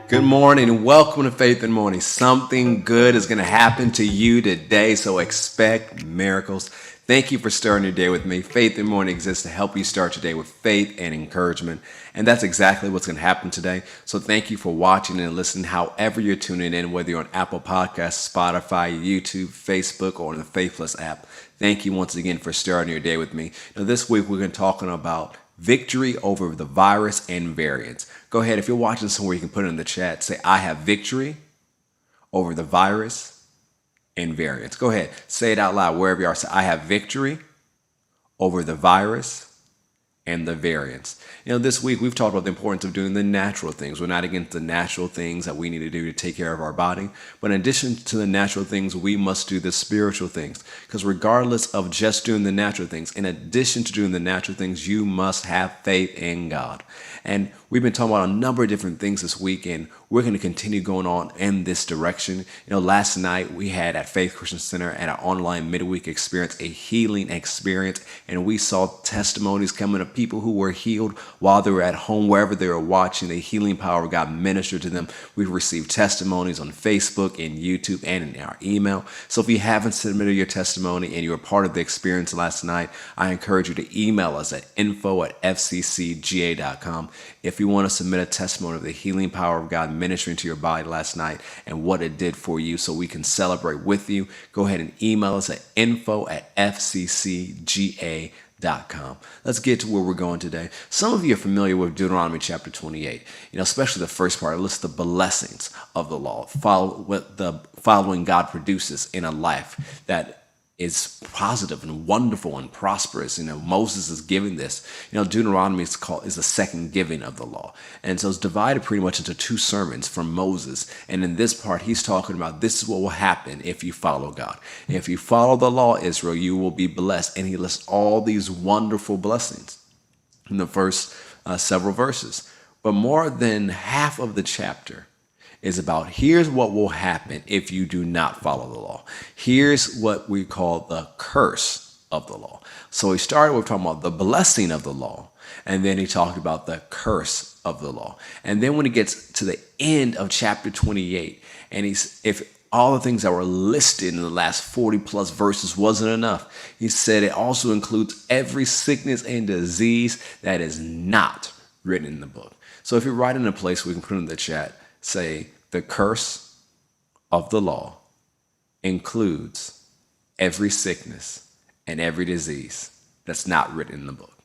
Good morning and welcome to Faith in Morning. Something good is going to happen to you today, so expect miracles. Thank you for starting your day with me. Faith in Morning exists to help you start your day with faith and encouragement, and that's exactly what's going to happen today. So thank you for watching and listening however you're tuning in, whether you're on Apple Podcasts, Spotify, YouTube, Facebook, or on the Faithless app. Thank you once again for starting your day with me. Now this week we're going to be talking about victory over the virus and variants. Go ahead, if you're watching somewhere, you can put it in the chat. Say, I have victory over the virus and variants. Go ahead, say it out loud wherever you are. Say, I have victory over the virus and the variants. This week we've talked about the importance of doing the natural things. We're not against the natural things that we need to do to take care of our body, but in addition to the natural things, we must do the spiritual things. Because regardless of just doing the natural things, in addition to doing the natural things, you must have faith in God. And we've been talking about a number of different things this week, and we're going to continue going on in this direction. Last night we had at Faith Christian Center at our online midweek experience, a healing experience, and we saw testimonies coming of people who were healed while they were at home, wherever they were watching. The healing power of God ministered to them. We've received testimonies on Facebook and YouTube and in our email. So if you haven't submitted your testimony and you were part of the experience last night, I encourage you to email us at info@fccga.com. If you want to submit a testimony of the healing power of God ministering to your body last night and what it did for you so we can celebrate with you, go ahead and email us at info@fccga.com. Let's get to where we're going today. Some of you are familiar with Deuteronomy chapter 28, especially the first part. It lists the blessings of the law, what the following God produces in a life that is positive and wonderful and prosperous. Moses is giving this. Deuteronomy is the second giving of the law. And so it's divided pretty much into two sermons from Moses. And in this part, he's talking about this is what will happen if you follow God. If you follow the law, Israel, you will be blessed. And he lists all these wonderful blessings in the first several verses. But more than half of the chapter is about here's what will happen if you do not follow the law. Here's what we call the curse of the law. So he started with talking about the blessing of the law, and then he talked about the curse of the law. And then when he gets to the end of chapter 28, and if all the things that were listed in the last 40 plus verses wasn't enough, he said it also includes every sickness and disease that is not written in the book. So if you're writing in a place, we can put it in the chat, say, the curse of the law includes every sickness and every disease that's not written in the book.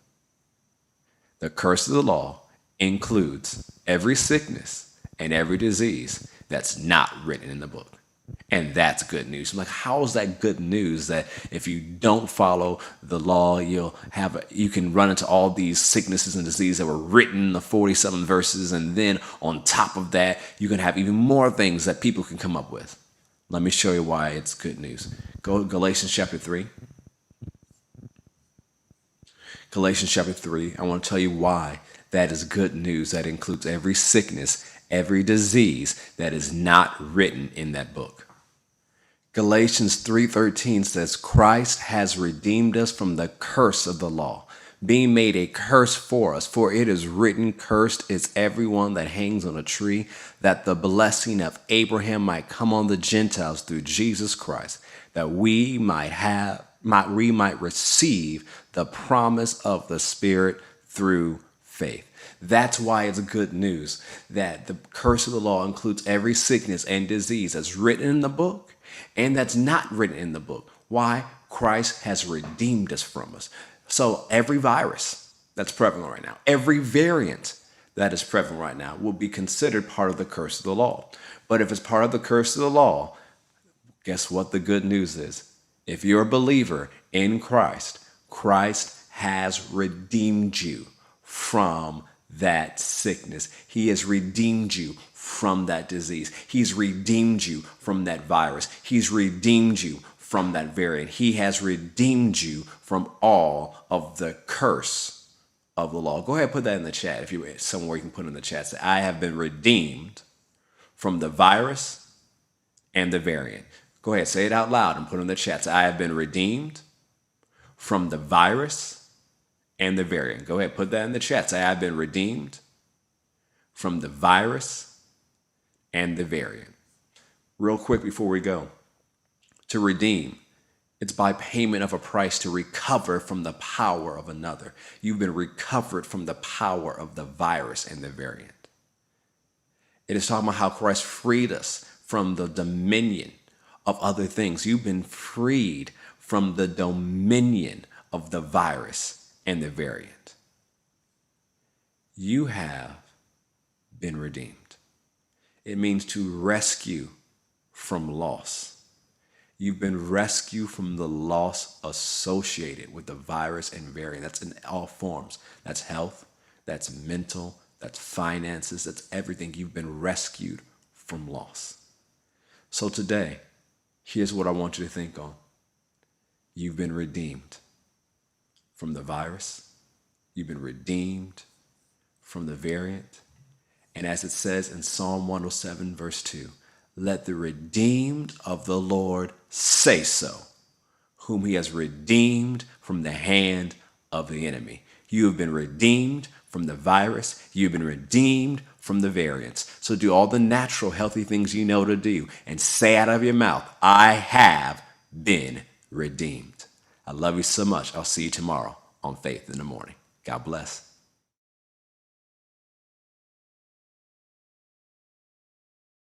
The curse of the law includes every sickness and every disease that's not written in the book. And that's good news. I'm like, how is that good news that if you don't follow the law, you can run into all these sicknesses and diseases that were written in the 47 verses, and then on top of that, you can have even more things that people can come up with. Let me show you why it's good news. Go to Galatians chapter 3. Galatians chapter 3, I want to tell you why that is good news. That includes every sickness, every disease that is not written in that book. Galatians 3:13 says, Christ has redeemed us from the curse of the law, being made a curse for us. For it is written, cursed is everyone that hangs on a tree, that the blessing of Abraham might come on the Gentiles through Jesus Christ, that we might receive the promise of the Spirit through faith. That's why it's good news that the curse of the law includes every sickness and disease that's written in the book and that's not written in the book. Why? Christ has redeemed us from us. So every virus that's prevalent right now, every variant that is prevalent right now will be considered part of the curse of the law. But if it's part of the curse of the law, guess what the good news is? If you're a believer in Christ, Christ has redeemed you from that sickness. He has redeemed you from that disease. He's redeemed you from that virus. He's redeemed you from that variant. He has redeemed you from all of the curse of the law. Go ahead and put that in the chat. If you somewhere you can put in the chat, say, I have been redeemed from the virus and the variant. Go ahead, say it out loud and put it in the chat. Say, I have been redeemed from the virus and the variant. Go ahead, put that in the chat. Say, I've been redeemed from the virus and the variant. Real quick before we go, to redeem, it's by payment of a price to recover from the power of another. You've been recovered from the power of the virus and the variant. It is talking about how Christ freed us from the dominion of other things. You've been freed from the dominion of the virus and the variant. You have been redeemed. It means to rescue from loss. You've been rescued from the loss associated with the virus and variant. That's in all forms. That's health, that's mental, that's finances, that's everything. You've been rescued from loss. So today, here's what I want you to think on. You've been redeemed from the virus. You've been redeemed from the variant. And as it says in Psalm 107, verse 2, let the redeemed of the Lord say so, whom he has redeemed from the hand of the enemy. You have been redeemed from the virus. You've been redeemed from the variants. So do all the natural, healthy things you know to do and say out of your mouth, I have been redeemed. I love you so much. I'll see you tomorrow on Faith in the Morning. God bless.